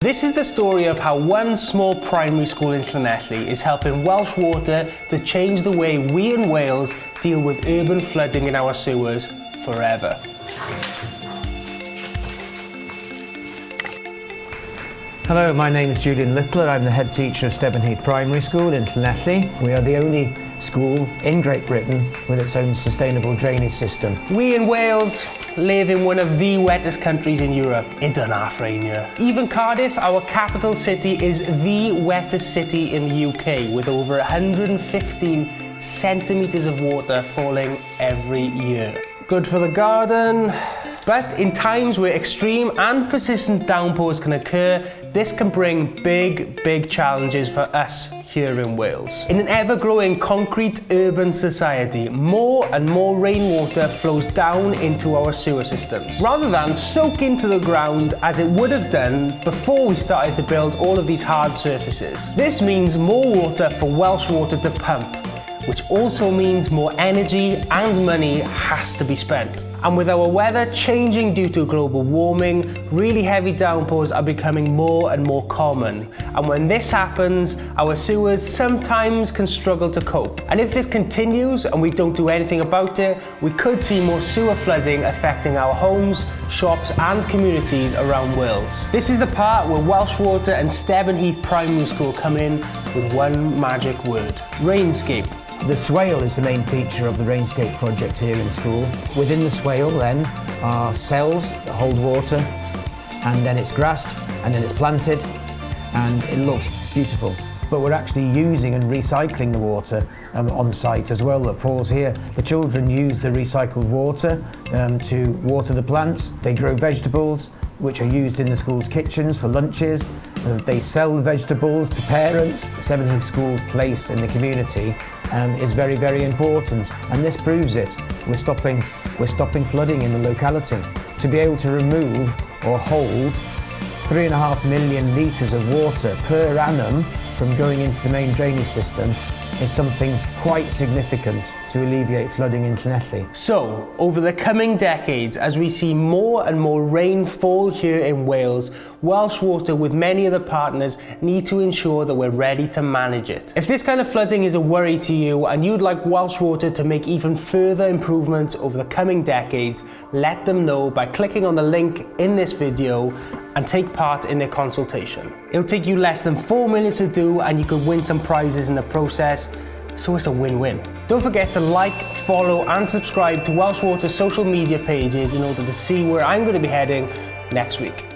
This is the story of how one small primary school in Llanelli is helping Welsh Water to change the way we in Wales deal with urban flooding in our sewers forever. Hello, my name is Julian Littler. I'm the head teacher of Stevenheath Primary School in Llanelli. We are the only school in Great Britain with its own sustainable drainage system. We in Wales live in one of the wettest countries in Europe. It don't half rain here. Even Cardiff, our capital city, is the wettest city in the UK, with over 115 centimetres of water falling every year. Good for the garden. But in times where extreme and persistent downpours can occur, this can bring big challenges for us here in Wales. In an ever-growing concrete urban society, more and more rainwater flows down into our sewer systems, rather than soak into the ground as it would have done before we started to build all of these hard surfaces. This means more water for Welsh Water to pump, which also means more energy and money has to be spent. And with our weather changing due to global warming, really heavy downpours are becoming more and more common. And when this happens, our sewers sometimes can struggle to cope. And if this continues and we don't do anything about it, we could see more sewer flooding affecting our homes, shops and communities around Wales. This is the part where Welsh Water and Stevenheath Primary School come in with one magic word: RainScape. The swale is the main feature of the RainScape project here in school. Within the swale then are cells that hold water, and then it's grassed and then it's planted and it looks beautiful. But we're actually using and recycling the water on site as well that falls here. The children use the recycled water to water the plants. They grow vegetables which are used in the school's kitchens for lunches. They sell the vegetables to parents. Stevenheath School's place in the community is very important, and this proves it. We're stopping flooding in the locality. To be able to remove or hold 3.5 million litres of water per annum from going into the main drainage system is something quite significant to alleviate flooding in Llanelli. So, over the coming decades, as we see more and more rain fall here in Wales, Welsh Water with many other partners need to ensure that we're ready to manage it. If this kind of flooding is a worry to you and you'd like Welsh Water to make even further improvements over the coming decades, let them know by clicking on the link in this video and take part in their consultation. It'll take you less than 4 minutes to do, and you could win some prizes in the process, so it's a win-win. Don't forget to like, follow and subscribe to Welsh Water's social media pages in order to see where I'm going to be heading next week.